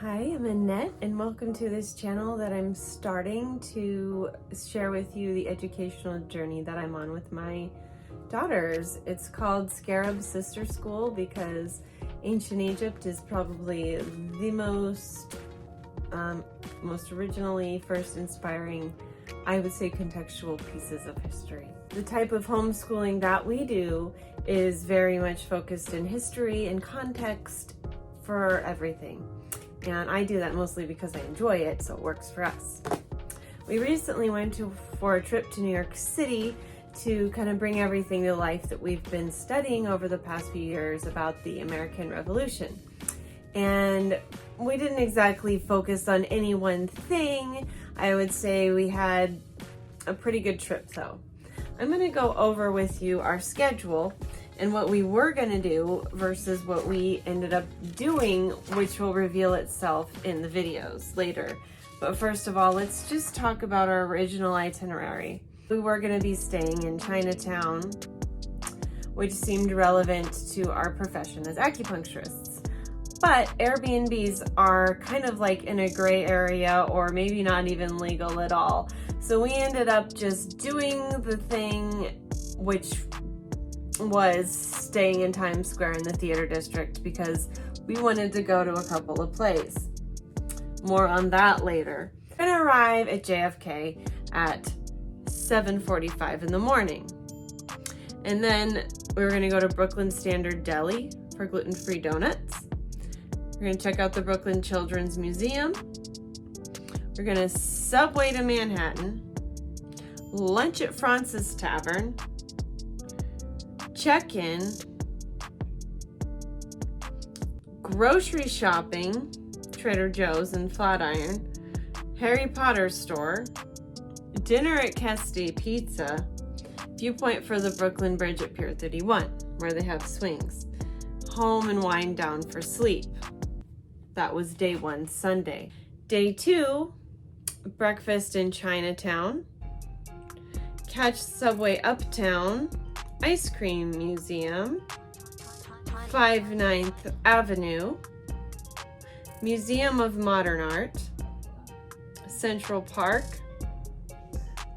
Hi, I'm Annette and welcome to this channel that I'm starting to share with you the educational journey that I'm on with my daughters. It's called Scarab Sister School because ancient Egypt is probably the most originally first inspiring, I would say, contextual pieces of history. The type of homeschooling that we do is very much focused in history and context for everything. And I do that mostly because I enjoy it, so it works for us. We recently went for a trip to New York City to kind of bring everything to life that we've been studying over the past few years about the American Revolution. And we didn't exactly focus on any one thing. I would say we had a pretty good trip though. I'm gonna go over with you our schedule and what we were gonna do versus what we ended up doing, which will reveal itself in the videos later. But first of all, let's just talk about our original itinerary. We were gonna be staying in Chinatown, which seemed relevant to our profession as acupuncturists. But Airbnbs are kind of like in a gray area or maybe not even legal at all. So we ended up just doing the thing, which was staying in Times Square in the theater district because we wanted to go to a couple of plays. More on that later. We're gonna arrive at JFK at 7:45 in the morning. And then we were gonna go to Brooklyn Standard Deli for gluten-free donuts. We're gonna check out the Brooklyn Children's Museum. We're gonna subway to Manhattan, lunch at Francis Tavern, check-in, grocery shopping, Trader Joe's and Flatiron, Harry Potter store, dinner at Casti Pizza, viewpoint for the Brooklyn Bridge at Pier 31, where they have swings, home and wind down for sleep. That was day one, Sunday. Day two, breakfast in Chinatown, catch subway uptown, ice cream museum, 5 9th Avenue, Museum of Modern Art, Central Park,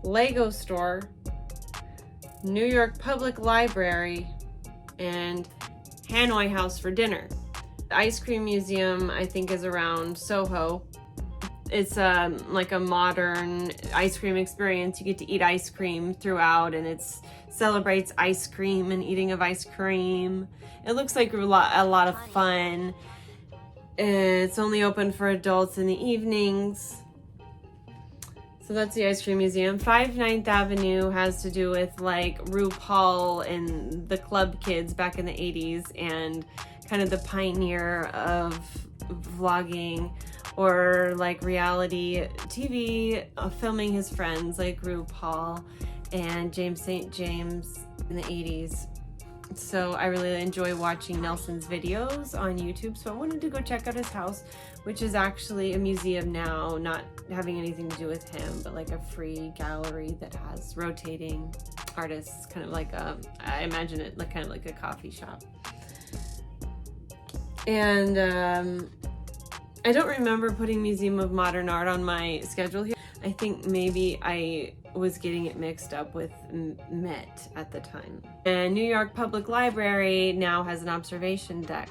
Lego store, New York Public Library, and Hanoi House for dinner. The ice cream museum, I think, is around Soho. It's like a modern ice cream experience. You get to eat ice cream throughout, and it celebrates ice cream and eating of ice cream. It looks like a lot of fun. It's only open for adults in the evenings. So that's the ice cream museum. 5 9th Avenue has to do with like RuPaul and the club kids back in the 80s and kind of the pioneer of vlogging or like reality TV, filming his friends like RuPaul and James St. James in the 80s. So I really enjoy watching Nelson's videos on YouTube. So I wanted to go check out his house, which is actually a museum now, not having anything to do with him, but like a free gallery that has rotating artists, kind of like I imagine it like kind of like a coffee shop. And I don't remember putting Museum of Modern Art on my schedule here. I think maybe I was getting it mixed up with Met at the time. And New York Public Library now has an observation deck.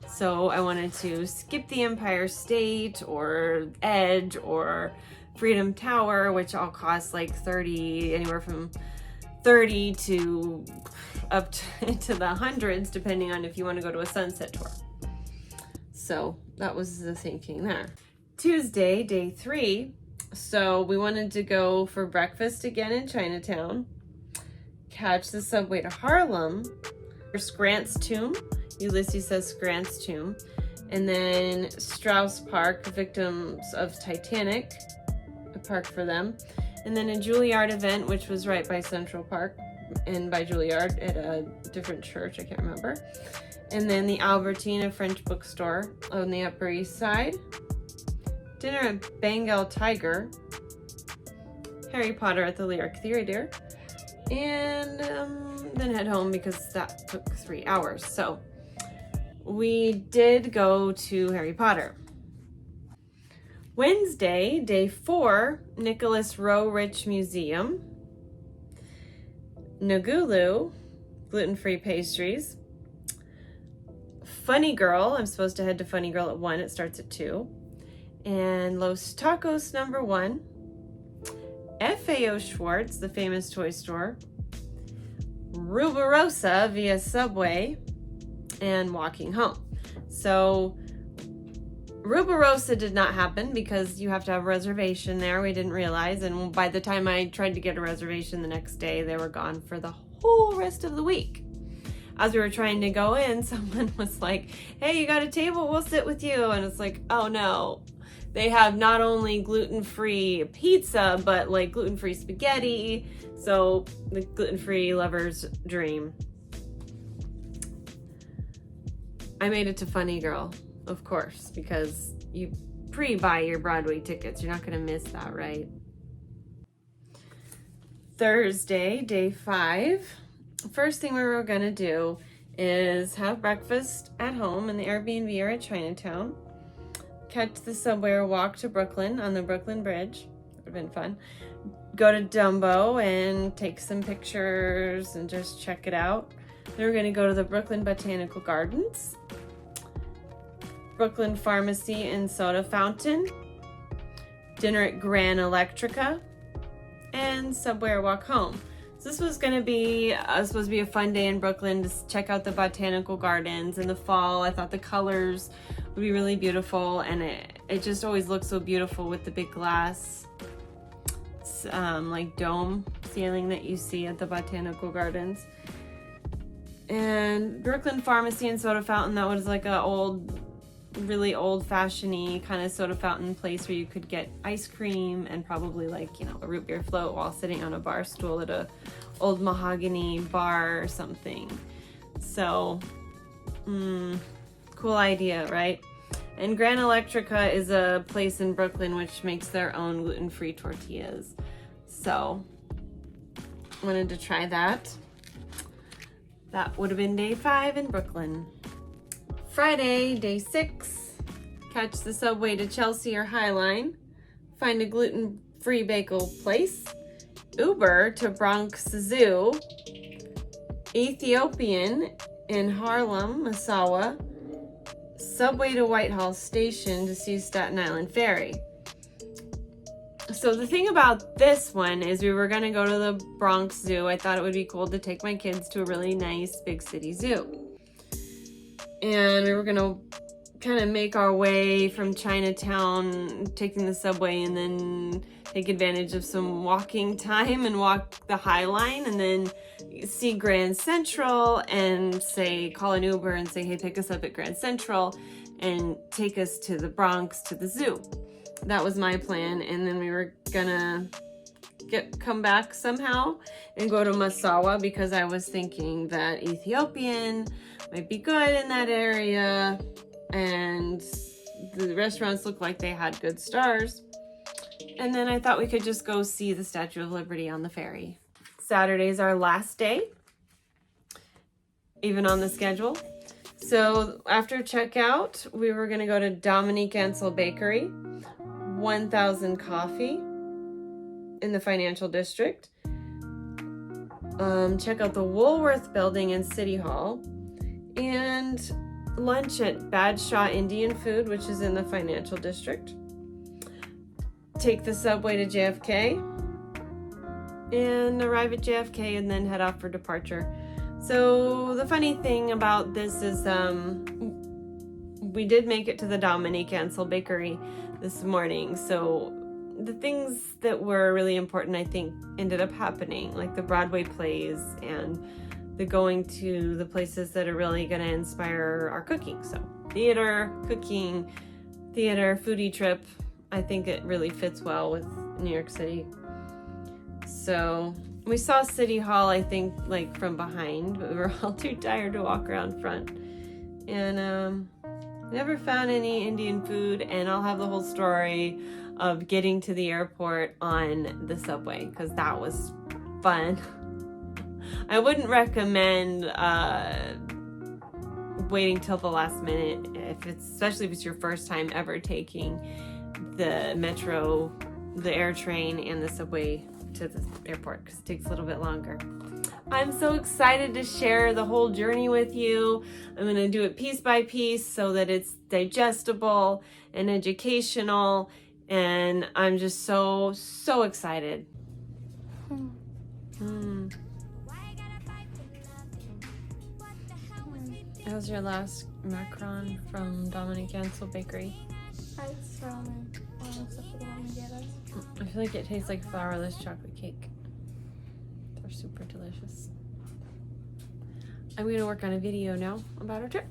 So I wanted to skip the Empire State or Edge or Freedom Tower, which all cost like anywhere from 30 to up to the hundreds, depending on if you want to go to a sunset tour. So that was the thinking there. Tuesday, day 3. So we wanted to go for breakfast again in Chinatown, catch the subway to Harlem, there's Grant's Tomb, Ulysses says Grant's Tomb, and then Strauss Park, victims of Titanic, a park for them, and then a Juilliard event, which was right by Central Park, and by Juilliard at a different church, I can't remember. And then the Albertina French bookstore on the Upper East Side. Dinner at Bengal Tiger. Harry Potter at the Lyric Theater. And then head home because that took 3 hours. So we did go to Harry Potter. Wednesday, day 4, Nicholas Rowe Rich Museum. Nagulu, gluten-free pastries. Funny Girl, I'm supposed to head to Funny Girl at 1, it starts at 2. And Los Tacos number 1. FAO Schwartz, the famous toy store. Rubirosa via Subway, and walking home. So Rubirosa did not happen because you have to have a reservation there. We didn't realize, and by the time I tried to get a reservation the next day, they were gone for the whole rest of the week. As we were trying to go in, someone was like, hey, you got a table? We'll sit with you. And it's like, oh no. They have not only gluten-free pizza, but like gluten-free spaghetti. So the gluten-free lover's dream. I made it to Funny Girl, of course, because you pre-buy your Broadway tickets. You're not going to miss that, right? Thursday, day 5. First thing we were going to do is have breakfast at home in the Airbnb or at Chinatown. Catch the subway or walk to Brooklyn on the Brooklyn Bridge. Would have been fun. Go to Dumbo and take some pictures and just check it out. Then we're going to go to the Brooklyn Botanical Gardens, Brooklyn Pharmacy and Soda Fountain, dinner at Gran Electrica, and subway or walk home. So this was going to be supposed to be a fun day in Brooklyn to check out the Botanical Gardens in the fall. I thought the colors would be really beautiful, and it just always looks so beautiful with the big glass like dome ceiling that you see at the Botanical Gardens. And Brooklyn Pharmacy and Soda Fountain, that was like a really old-fashioned-y kind of soda fountain place where you could get ice cream and probably like, you know, a root beer float while sitting on a bar stool at a old mahogany bar or something. So, cool idea, right? And Gran Electrica is a place in Brooklyn which makes their own gluten-free tortillas. So, wanted to try that. That would have been day 5 in Brooklyn. Friday, day 6, catch the subway to Chelsea or Highline, find a gluten-free bagel place, Uber to Bronx Zoo, Ethiopian in Harlem, Massawa, subway to Whitehall Station to see Staten Island Ferry. So the thing about this one is we were going to go to the Bronx Zoo. I thought it would be cool to take my kids to a really nice big city zoo. And we were going to kind of make our way from Chinatown, taking the subway, and then take advantage of some walking time and walk the High Line, and then see Grand Central and call an Uber and say, hey, pick us up at Grand Central and take us to the Bronx to the zoo. That was my plan. And then we were gonna come back somehow and go to Massawa because I was thinking that Ethiopian might be good in that area, and the restaurants looked like they had good stars. And then I thought we could just go see the Statue of Liberty on the ferry. Saturday's our last day, even on the schedule. So after checkout, we were gonna go to Dominique Ansel Bakery, 1000 Coffee in the Financial District. Check out the Woolworth Building in City Hall, and lunch at Badshaw Indian Food, which is in the Financial District. Take the subway to JFK and arrive at JFK and then head off for departure. So the funny thing about this is we did make it to the Dominique Ansel Bakery this morning. So the things that were really important, I think, ended up happening, like the Broadway plays and the going to the places that are really going to inspire our cooking. So theater, cooking, theater, foodie trip. I think it really fits well with New York City. So we saw City Hall, I think, like from behind, but we were all too tired to walk around front. And never found any Indian food, and I'll have the whole story of getting to the airport on the subway because that was fun. I wouldn't recommend waiting till the last minute, especially if it's your first time ever taking the metro, the air train, and the subway to the airport because it takes a little bit longer. I'm so excited to share the whole journey with you. I'm going to do it piece by piece so that it's digestible and educational, and I'm just so excited. How's your last macaron from Dominic Ansel Bakery? It's ramen. Except for the one we gave us. I feel like it tastes like flourless chocolate cake. They're super delicious. I'm going to work on a video now about our trip.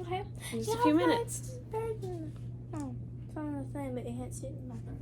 Okay. In just a few minutes. It's very good. Oh, it's on the thing, but you can't see it in the background.